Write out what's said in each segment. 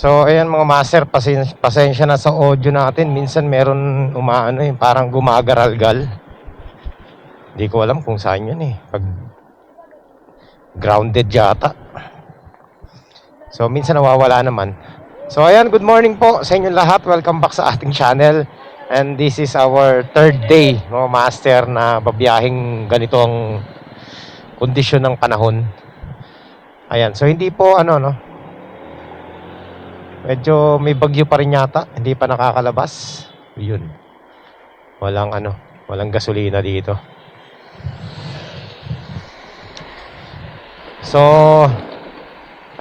So, ayan mga master, pasensya na sa audio natin. Minsan meron umaano parang gumagaral-gal. Hindi ko alam kung saan yun Pag grounded yata. So, minsan nawawala naman. So, ayan, good morning po sa inyo lahat. Welcome back sa ating channel. And this is our third day, mga master, na babiyahing ganito ang kondisyon ng panahon. Ayan, so hindi po medyo may bagyo pa rin yata. Hindi pa nakakalabas. Yun. Walang gasolina dito. So,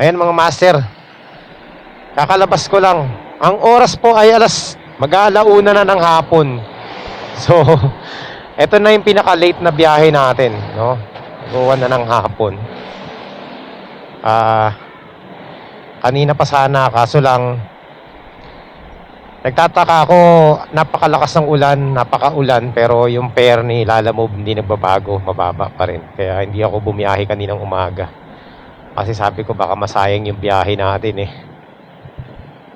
ayan mga master. Kakalabas ko lang. Ang oras po ay mag-aalauna na ng hapon. So, eto na yung pinaka-late na biyahe natin, no? Gawa na ng hapon. Kanina pa sana, kaso lang nagtataka ako, napakalakas ng ulan, napakaulan, pero yung fare ni Lalamove hindi nagbabago, mababa pa rin. Kaya hindi ako bumiyahe kaninang umaga. Kasi sabi ko baka masayang yung biyahe natin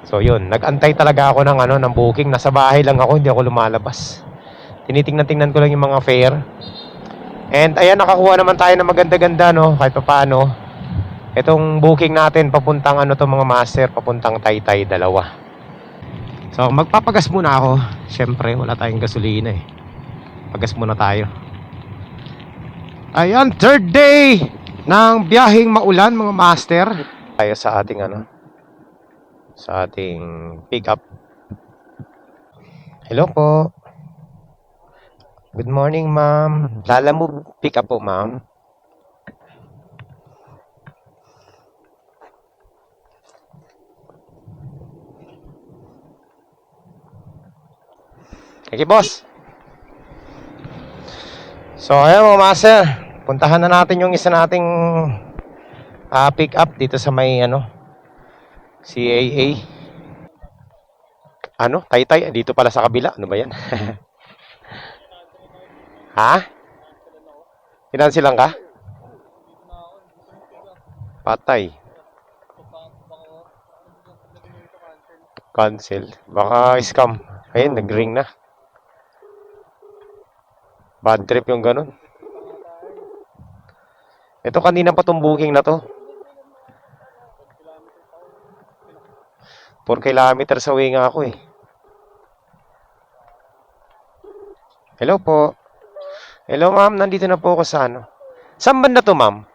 So yun, nag-antay talaga ako ng booking. Nasa bahay lang ako, hindi ako lumalabas. Tinitingnan-tingnan ko lang yung mga fare. And ayan, nakakuha naman tayo ng maganda-ganda, no? Kahit pa paano. Itong booking natin papuntang mga master, papuntang Taytay, dalawa. So magpapagas muna ako. Syempre wala tayong gasolina Pagas muna tayo. Ayan, third day ng biyaheng maulan mga master. Tayo sa ating sa ating pick up. Hello po. Good morning ma'am. Lalamove pick up po ma'am. Thank you, boss. So, ayan mga master. Puntahan na natin yung isa nating pick up dito sa may CAA. Taytay. Dito pala sa kabila. Ano ba yan? Ha? Pinansilang ka? Patay. Cancel. Baka scam. Ayun, nag-ring na. Bad trip yung ganun. Ito kanina pa tong booking na to. 4 kilometers away nga ako Hello po. Hello ma'am, nandito na po ako sa Saan banda to ma'am?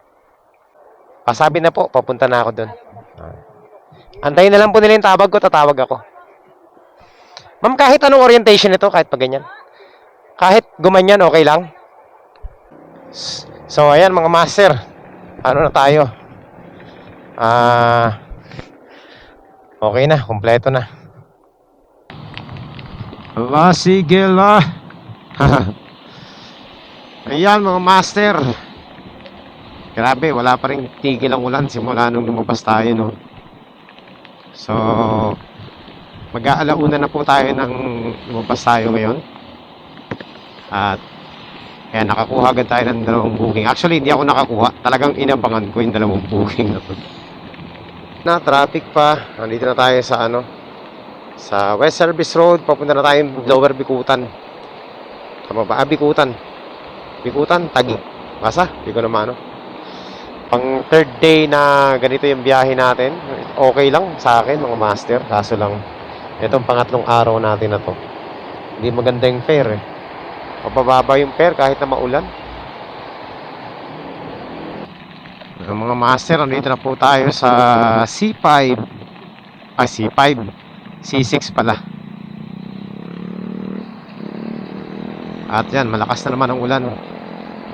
Sabi na po, papunta na ako doon. Antayin na lang po nila yung tawag ko, tatawag ako. Ma'am, kahit anong orientation nito, kahit pa ganyan. Kahit gumanyan, okay lang. So, ayan mga master. Na tayo? Okay na, kompleto na. Sige la. Ayan mga master. Grabe, wala pa rin tigil ang ulan simula nung lumabas tayo, no? So, mag-aalauna na po tayo nang lumabas tayo ngayon. At kaya nakakuha agad tayo ng 2 booking. Actually, hindi ako nakakuha. Talagang inabangan ko yung 2 booking na to. Na traffic pa. Nandito na tayo sa sa West Service Road. Papunta na tayo Lower Bikutan. Tama ba? Bikutan. Bikutan, Taguig. Basta? Hindi ko naman Pang third day na ganito yung biyahe natin. Okay lang sa akin mga master. Kaso lang, itong pangatlong araw natin na to. Hindi maganda yung fare Mabababa yung fare kahit na maulan. Mga master, nandito na po tayo sa C5. C5. C6 pala. At yan, malakas na naman ang ulan.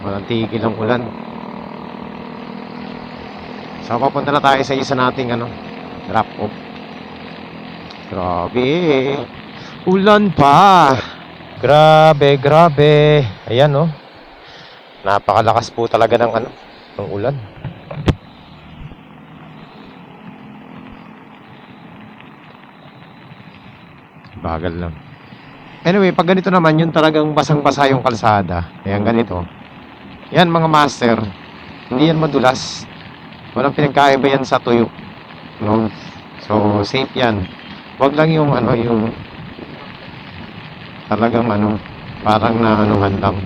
Walang tigil ang ulan. So, papunta na tayo sa isa nating drop off. Grabe. Ulan pa. Grabe. Ayan napakalakas po talaga ng ulan. Bagal lang. Anyway, pag ganito naman, yun talagang basang-basa yung kalsada. Ayan, ganito. Yan mga master. Hindi yan madulas. Walang pinagkaiba yan sa tuyo. No? So, safe yan. Wag lang yung ano, yung talagang ano, parang naanuhan lang,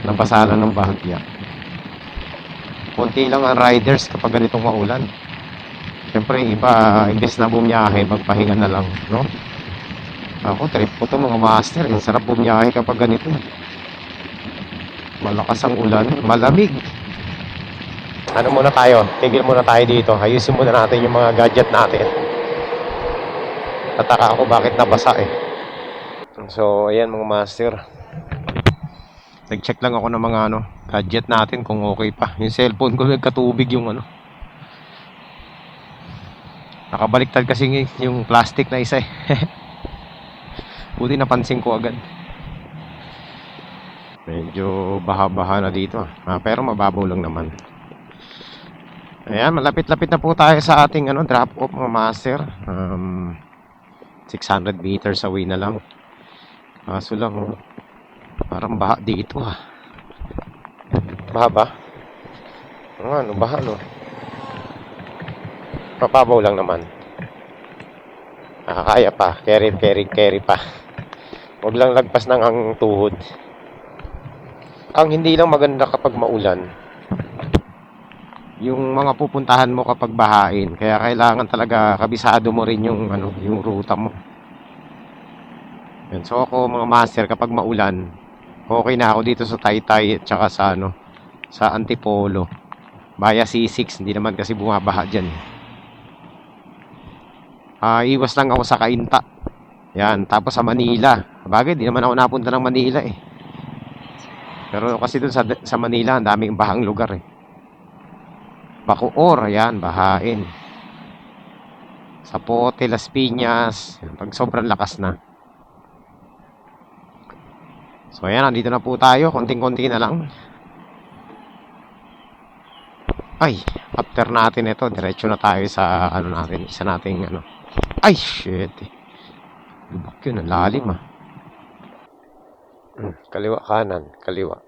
napasalan ng bahagya. Kunti lang ang riders kapag ganitong maulan. Siyempre, iba, imbes na bumiyahe, magpahinga na lang, no? Ako, trip ko to mga master. Ang sarap bumiyahe kapag ganito. Malakas ang ulan, malamig. Ano muna tayo? Tigil muna tayo dito. Ayusin muna natin yung mga gadget natin. Tataka ako bakit nabasa eh. So, ayan mga master. Nag-check lang ako ng mga ano, gadget natin kung okay pa. Yung cellphone ko nagkatubig yung ano. Nakabaliktad kasi yung plastic na isa eh. Buti napansin ko agad. Medyo baha-baha na dito. Pero mababaw lang naman. Ayan, malapit-lapit na po tayo sa ating ano, drop off mga master. 600 meters away na lang. Kaso lang, parang baha dito ah. Baha ba? Ano, baha no? Papabaw lang naman. Nakakaya pa. Carry pa. Huwag lang lagpas ng ang tuhod. Ang hindi lang maganda kapag maulan, yung mga pupuntahan mo kapag bahain. Kaya kailangan talaga kabisado mo rin yung ano, yung ruta mo. Yan. So ako mga master, kapag maulan, okay na ako dito sa Taytay at saka sa ano, sa Antipolo. Via C6, hindi naman kasi bumabaha diyan. Iwas lang ako sa Cainta. Yan, tapos sa Manila. Bagay, di naman ako napunta ng Manila eh. Pero kasi dun sa Manila, ang daming bahang lugar eh. Bacoor, ayan, bahain. Zapote, Las Piñas, pag sobrang lakas na. So ayan, nandito na po tayo, konting-konti na lang. Ay, after natin ito, diretso na tayo sa ano natin, isa nating ano. Ay, shit. Lubak yun, ang lalim ah. Kaliwa, kanan, kaliwa.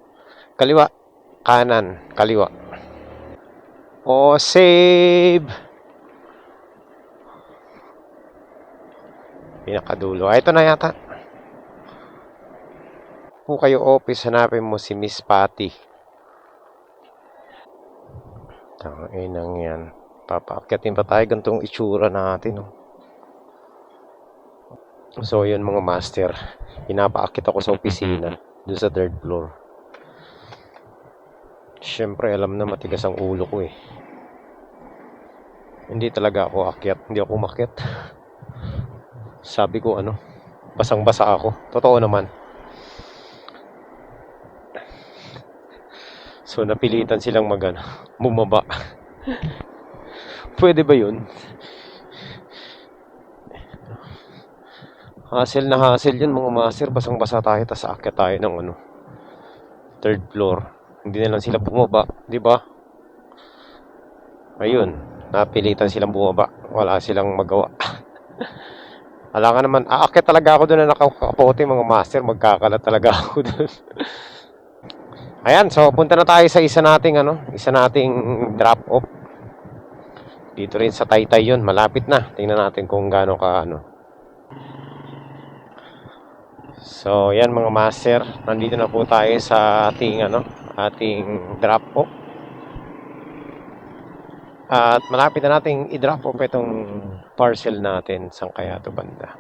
Kaliwa, kanan, kaliwa. Oh, save. Pinakadulo. Ito na yata. Po kayo office, hanapin mo si Miss Patty. Tanginang yan. Papaakyatin pa tayo gantong itsura natin. Oh. So, yun mga master. Pinapaakit ako sa opisina. Doon sa 3rd floor. Siyempre, alam na matigas ang ulo ko eh. Hindi talaga ako akyat. Hindi ako umakyat. Sabi ko ano, basang-basa ako. Totoo naman. So, napilitan silang bumaba. Pwede ba yun? Hassle na hassle yun mga master. Basang-basa tayo, tas aakyat tayo ng ano, 3rd floor. Hindi na lang sila bumaba, di ba? Ayun, napilitan silang bumaba. Wala silang magawa. Alangan naman, aakyat talaga ako doon na nakakapote mga master. Magkakalat talaga ako doon. Ayan, so punta na tayo sa isa nating drop off. Dito rin sa Taytay yun, malapit na. Tingnan natin kung gaano ka ano. So, yan mga master, nandito na po tayo sa ating drop off. At malapit na nating i-drop off itong parcel natin. Saan kaya ito banda?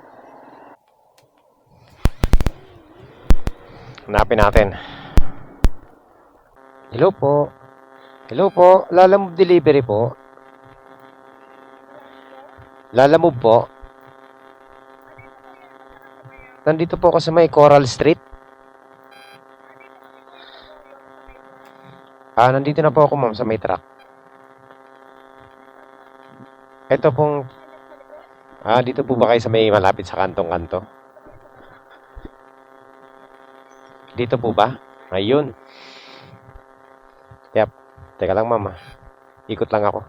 Hanapin natin. Hello po. Hello po. Lalamove delivery po. Lalamove po. Nandito po ako sa may Coral Street. Nandito na po ako ma'am sa may truck. Ito pong dito po ba kayo sa may malapit sa kantong-kanto? Dito po ba? Ayun. Yep. Teka lang ma'am. Ikot lang ako.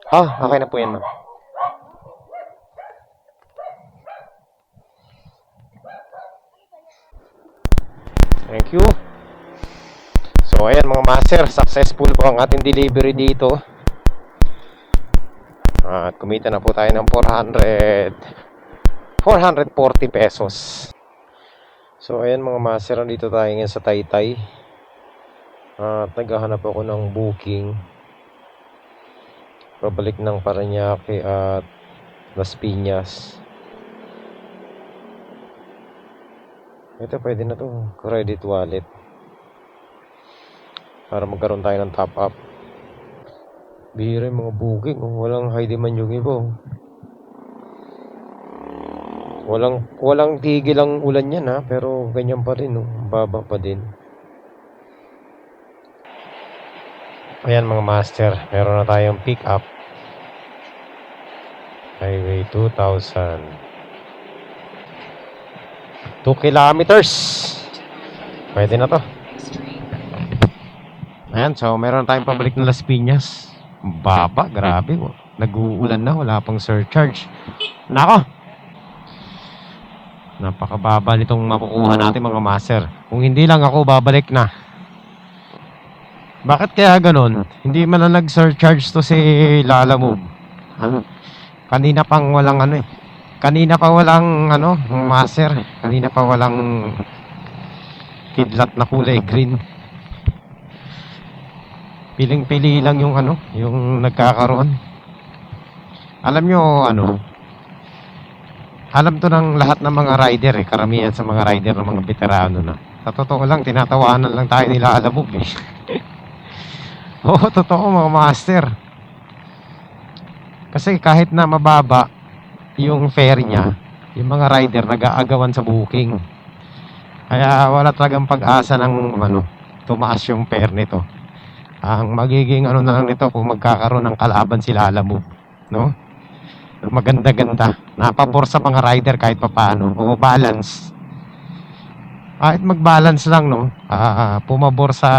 Okay na po yan ma'am. Thank you. So ayan mga master, successful po ang ating delivery dito. At kumita na po tayo ng 440 pesos. So ayan mga master, dito tayo ngayon sa Taytay. At naghahanap ako ng booking pabalik ng Parañaque at Las Piñas. Ito pwede na to, credit wallet, para magkaroon tayo ng top up. Bihira yung mga booking, walang high demand yung iba. Walang tigil ang ulan yan ha, pero ganyan pa rin, baba pa din. Ayan mga master, meron na tayong pick up. Highway 2000. 2 kilometers. Pwede na to. Ayan, so meron tayong pabalik na Las Piñas. Baba, grabe. Nag-uulan na, wala pang surcharge. Nako! Napakababa nitong makukuha natin mga master. Kung hindi lang ako, babalik na. Bakit kaya ganun? Hindi man na nag-surcharge to si Lalamove. Kanina pang walang Kanina pa walang master. Kanina pa walang kidlat na kulay green. Piling-pili lang yung yung nagkakaroon. Alam nyo alam to ng lahat ng mga rider karamihan sa mga rider ng mga veterano na. Sa totoo lang, tinatawanan lang tayo nila Lalamove Oo, totoo mga master. Kasi kahit na mababa yung fare niya, yung mga rider nag-aagawan sa booking. Kaya wala talagang pag-asa ng tumaas yung fare nito. Ang magiging na lang nito kung magkakaroon ng kalaban si Lalamove, no? Maganda-ganda. Napapor sa mga rider kahit papaano. O balance. Kahit mag-balance lang, no? Pumabor sa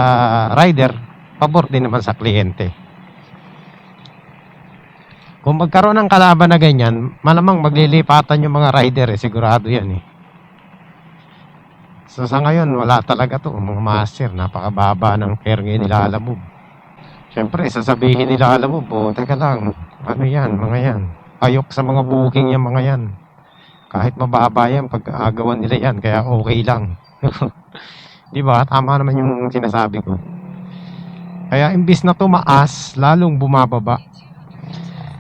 rider, pabor din naman sa kliyente. Kung magkaroon ng kalaban na ganyan, malamang maglilipatan yung mga rider sigurado yan So sa ngayon, wala talaga to mga master, napakababa ng fare ngayon nila Lalamove. Siyempre, sasabihin nila Lalamove, teka lang, yan, mga yan. Ayok sa mga booking yung mga yan. Kahit mababa yan, pag-agawan nila yan, kaya okay lang. Di ba? Tama naman yung sinasabi ko. Kaya imbis na tumaas, lalong bumababa.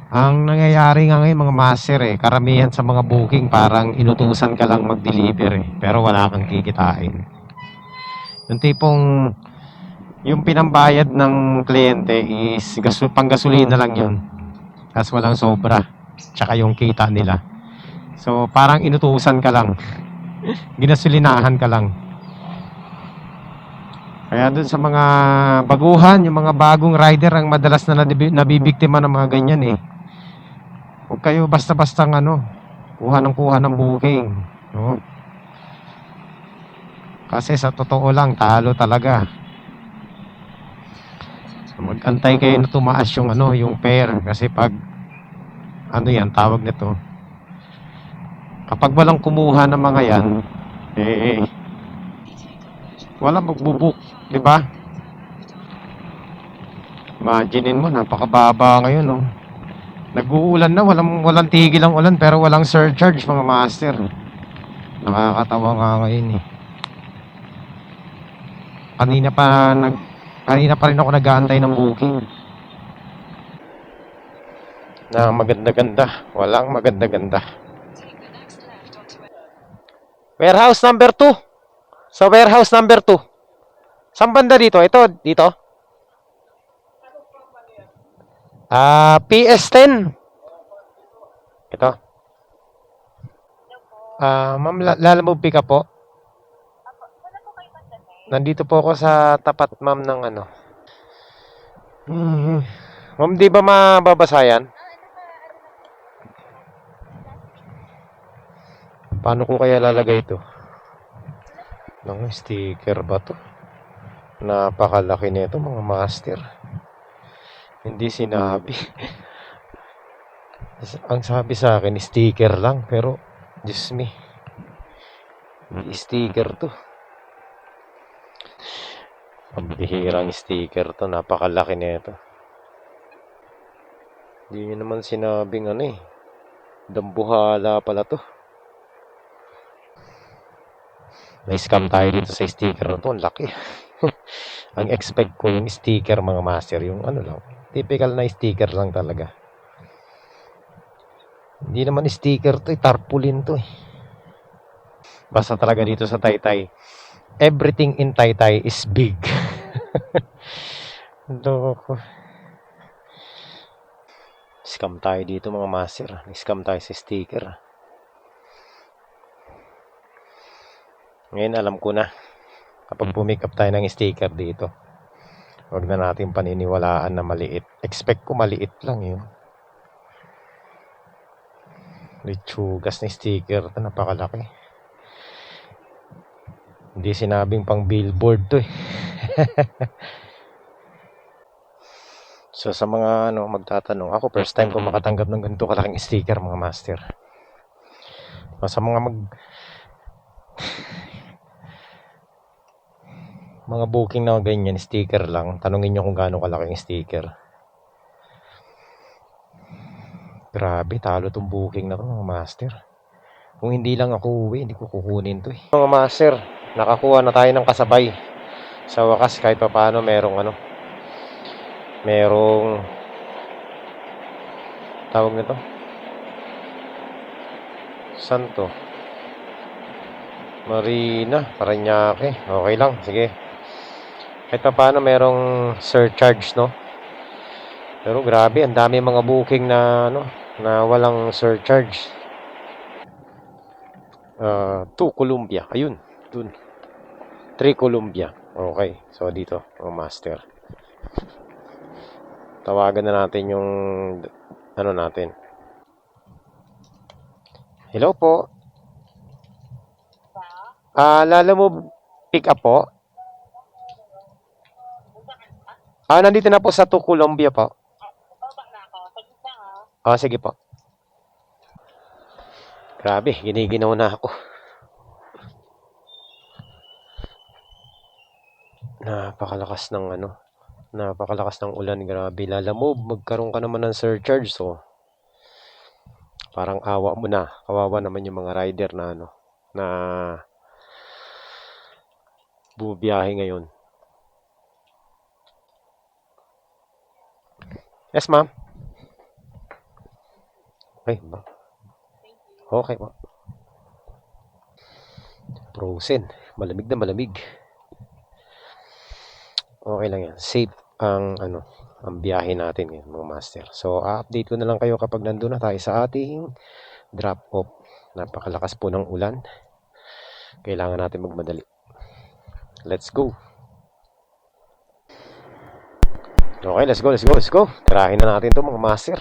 Ang nangyayari nga ngayon mga master karamihan sa mga booking parang inutusan ka lang mag-deliver pero wala kang kikitain. Yung tipong yung pinambayad ng kliyente is panggasolina lang yun. Tapos walang sobra. Tsaka yung kita nila. So parang inutusan ka lang. Ginasolinahan ka lang. Kaya dun sa mga baguhan, yung mga bagong rider ang madalas na nabibiktima ng mga ganyan Huwag kayo basta-basta kuha ng booking, no? Kasi sa totoo lang, talo talaga. Mag-antay kayo na tumaas yung yung fare. Kasi pag tawag nito. Kapag walang kumuha ng mga yan, walang magbubook, di ba? Imaginein mo, napakababa ngayon, Nag-uulan na, walang tigil ang ulan pero walang surcharge mga master. Nakakatawa nga ngayon Kanina pa rin ako nag-aantay ng booking. Na maganda-ganda, walang maganda-ganda. Warehouse number 2. Sa warehouse number 2. Saan banda dito? Ito, dito. PS10. Ito. Ma'am, Lalamove pick up po. Nandito po ako sa tapat, ma'am, ng Ma'am, di ba mababasa yan? Paano ko kaya lalagay ito? Ng sticker ba to? Napakalaki nito mga master. Hindi sinabi. Ang sabi sa akin, sticker lang. Pero, Diyos me. Sticker to. Ang bihirang sticker to. Napakalaki nito. Hindi nyo naman sinabing ano eh. Dambuhala pala to. Na-scam tayo dito sa sticker na to. Ang laki. Ang expect ko yung sticker mga master. Yung ano lang. Typical na sticker lang talaga. Hindi naman sticker to eh. Tarpaulin to eh. Basta talaga dito sa Taytay. Everything in Taytay is big. Loko. Scam tayo dito mga master. Scam tayo sa sticker. Ngayon alam ko na. Kapag pumick up tayo ng sticker dito, huwag na natin paniniwalaan na maliit. Expect ko maliit lang yun. Litsugas na sticker. Ito napakalaki. Hindi sinabing pang billboard to eh. So sa mga magtatanong, ako first time ko makatanggap ng ganito kalaking sticker mga master. Sa mga mga booking na ganyan, sticker lang, tanungin nyo kung gaano kalaking sticker. Grabe, talo tong booking na to mga master. Kung hindi lang ako uwi, hindi ko kukunin to eh. Mga master, nakakuha na tayo ng kasabay. Sa wakas kahit pa paano merong tawag nito, saan to? Marina, Parañaque. Okay lang, sige. Kahit pa paano merong surcharge, no? Pero grabe, ang dami mga booking na na walang surcharge. 2 Columbia, ayun, dun. 3 Columbia. Okay, so dito, master. Tawagan na natin yung natin. Hello po. Lala mo pick up po? Nandito na po sa 2 Columbia po. Sige po. Grabe, giniginaw na ako. Napakalakas ng ulan, grabe. Lalamove, magkaroon ka naman ng surcharge, so parang awa mo na. Kawawa naman yung mga rider na na bubiyahe ngayon. Yes, ma'am. Okay po. Frozen. Malamig na malamig. Okay lang yan. Safe ang biyahe natin ngayon mga master. So, update ko na lang kayo kapag nandun na tayo sa ating drop off. Napakalakas po ng ulan. Kailangan natin magmadali. Let's go. Okay, let's go. Tirahin na natin 'to mga master.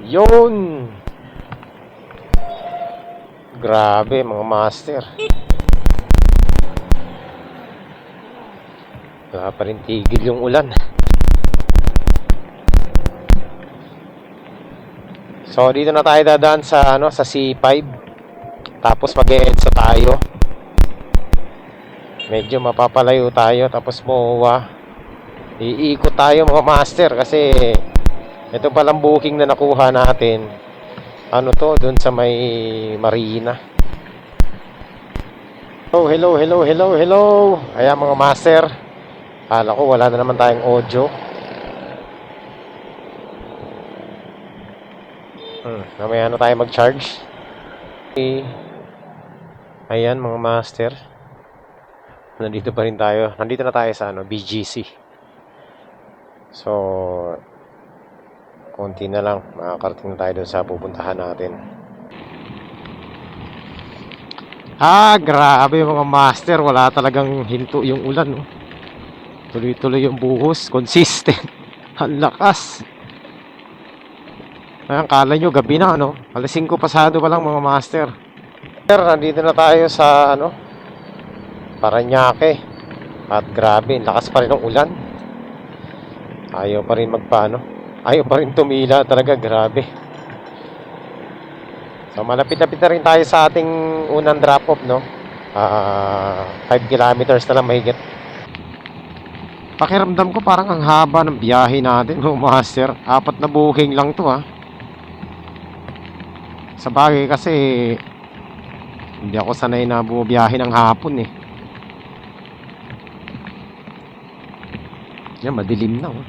Yun! Grabe mga master. Wala pa rin tigil yung ulan. So dito na tayo dadaan sa sa C5. Tapos mag-e-EDSA tayo. Medyo mapapalayo tayo, tapos iikot tayo mga master kasi ito palang booking na nakuha natin. Doon sa may Marina. Hello. Ayan mga master. Kala ko wala na naman tayong audio. Mamaya tayo mag-charge. Ayan mga master. Nandito pa rin tayo. Nandito na tayo sa BGC. So konti na lang, makakarating na tayo doon sa pupuntahan natin. Grabe mga master, wala talagang hinto yung ulan, tuloy-tuloy yung buhos, consistent. Ang lakas. Kala nyo gabi na, alas 5 pasado pa lang mga master. Nandito na tayo sa Parañaque. At grabe, lakas pa rin ng ulan. Ayaw pa rin ayaw pa rin tumila talaga, grabe. So malapit-lapit na rin tayo sa ating unang drop off, 5 kilometers na lang mahigit. Pakiramdam ko parang ang haba ng biyahe natin, oh, master. 4 na booking lang to, ha. Sa bagay kasi, hindi ako sanay na bumiyahe ng hapon, eh. Yan, madilim na, oh.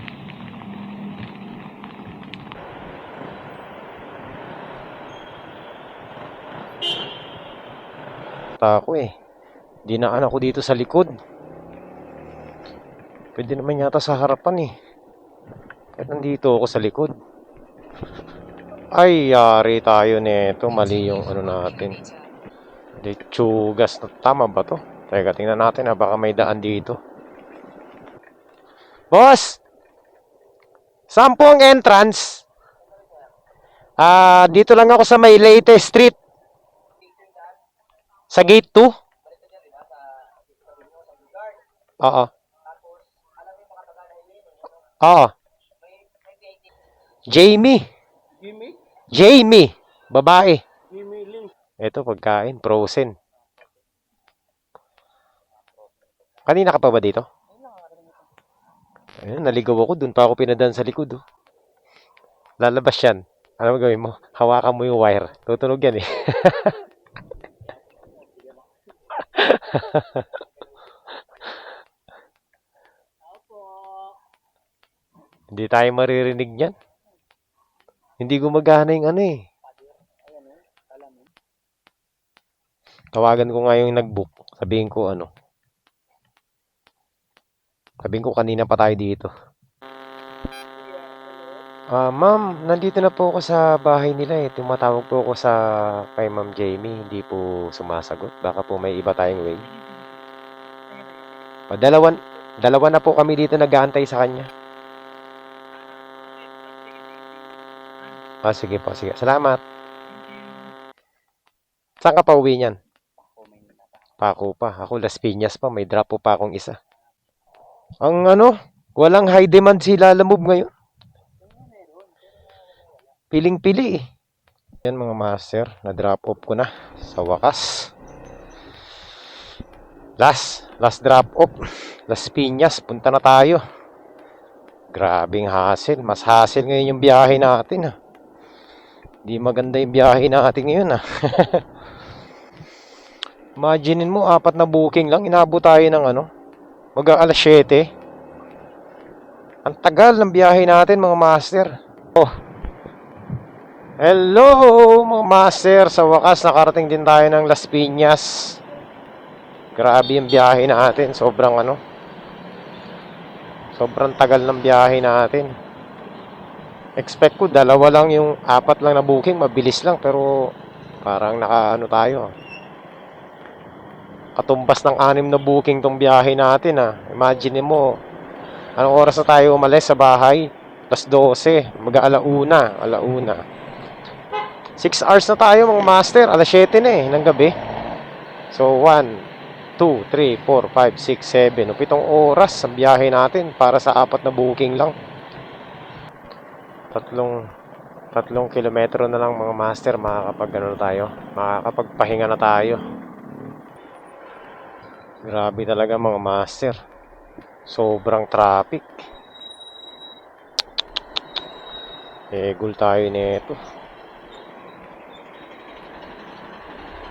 Ako, eh. Dinaan ako dito sa likod. Pwede naman yata sa harapan, eh. Kahit nandito ako sa likod. Ay, yari tayo nito. Mali yung ano natin. Lechugas. Tama ba to? Teka, tingnan natin, ha. Baka may daan dito. Boss! Saan po ang entrance? Dito lang ako sa may Leyte Street. Sa gate 2? Oo. Oo. Jamie. Jamie. Babae. Ito, pagkain. Frozen. Kanina ka pa ba dito? Ayun, naligaw ako. Doon pa ako pinadan sa likod. Oh. Lalabas yan. Ano gawin mo? Hawakan mo yung wire. Tutunog yan, eh. Hindi tayo maririnig niyan. Hindi gumagana yung ano, eh. Tawagan ko nga yung nag-book. Sabihin ko ano. Sabihin ko kanina pa tayo dito. Ma'am, nandito na po ako sa bahay nila, eh. Tumatawag po ako sa kay Ma'am Jamie. Hindi po sumasagot. Baka po may iba tayong way. Dalawa na po kami dito nag-aantay sa kanya. Sige po, sige. Salamat. Saan ka pa uwi niyan? Pako pa. Ako Las Piñas pa. May drop po pa akong isa. Ang ano, walang high demand si Lalamove ngayon. Piling-pili, eh. Yan mga master, na-drop off ko na sa wakas. Last drop off. Las Piñas, punta na tayo. Grabing hassle. Mas hassle ngayon yung biyahe natin, ha. Di maganda yung biyahe natin ngayon, ha. Imaginin mo, 4 na booking lang. Inabot tayo ng ano, mag-aalas 7. Ang tagal ng biyahe natin, mga master. Oh. Hello, mga master. Sa wakas, nakarating din tayo ng Las Piñas. Grabe yung biyahe natin. Sobrang tagal ng biyahe natin. Expect ko, 2 lang yung 4 lang na booking. Mabilis lang, pero parang tayo. Katumbas ng 6 na booking tong biyahe natin, ha. Imagine mo, anong oras na tayo umalis sa bahay? Alas 12, alauna. 6 hours na tayo, mga master. Alas 7 na, ng gabi. So, 1, 2, 3, 4, 5, 6, 7. 7 oras ang biyahe natin para sa 4 na booking lang. 3 kilometro na lang, mga master. Makakapagpahinga na tayo. Grabe talaga, mga master. Sobrang traffic. Egol tayo nito.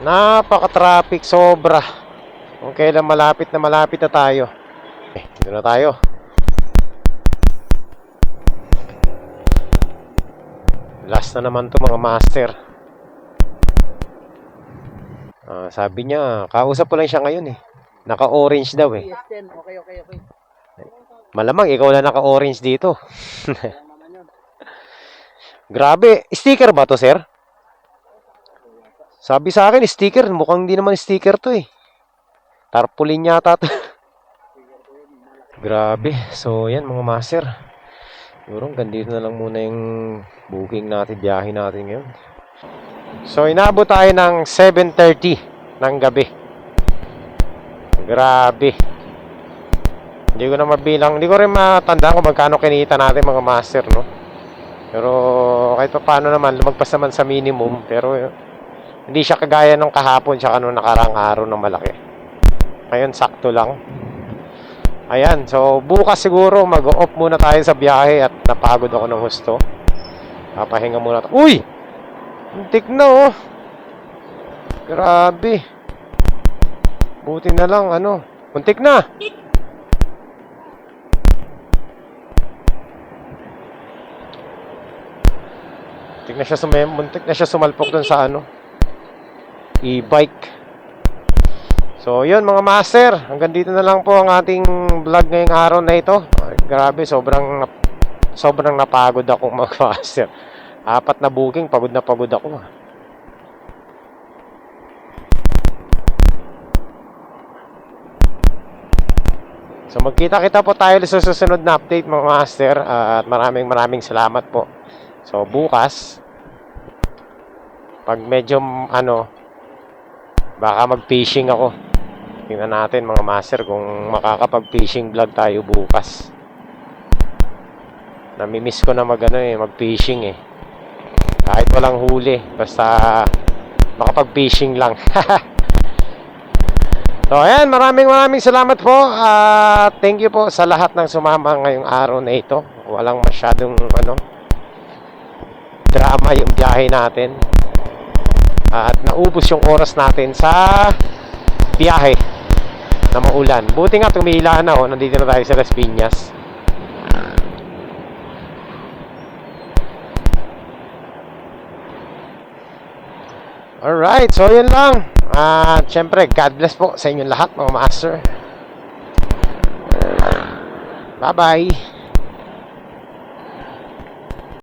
Napaka-traffic, sobra. Kung kailan malapit na tayo. Dito na tayo. Last na naman to, mga master. Sabi niya, kausap ko lang siya ngayon, eh. Naka-orange daw, eh. Okay. Malamang ikaw lang naka-orange dito. Grabe, sticker ba to, sir? Sabi sa akin, sticker. Mukhang hindi naman sticker to, eh. Tarpaulin yata to. Grabe. So, yan, mga master. Siguro, ganito na lang muna yung booking natin, biyahe natin ngayon. So, inabot tayo ng 7:30 ng gabi. Grabe. Hindi ko na mabilang. Hindi ko rin matandaan kung magkano kinita natin, mga master, no? Pero kahit pa paano naman, lumagpas naman sa minimum. Pero hindi siya kagaya nung kahapon, tsaka nung nakarang araw ng malaki. Ngayon, sakto lang. Ayan, so bukas siguro mag-off muna tayo sa biyahe at napagod ako ng husto. Papahinga muna. Uy! Muntik na oh. Grabe. Buti na lang ano. Muntik na. Muntik na siya sumalpok dun sa ano. E-bike. So, yun mga master. Hanggang dito na lang po ang ating vlog ngayong araw na ito. Ay, grabe, sobrang napagod ako mga master. 4 na booking, pagod na pagod ako. So magkita-kita po tayo sa susunod na update mga master. At maraming salamat po. So bukas, pag medyo ano, baka mag-fishing ako. Tingnan natin mga master kung makakapag-fishing vlog tayo bukas. Namimiss ko na mag-fishing eh. Kahit walang huli, basta makapag-fishing lang. So ayan, maraming salamat po. Thank you po sa lahat ng sumama ngayong araw na ito. Walang masyadong drama yung biyahe natin. At naubos yung oras natin sa biyahe na maulan. Buti nga tumila na nandito na tayo sa Las Piñas. Alright, so yun lang. Syempre, God bless po sa inyong lahat mga master. Bye-bye.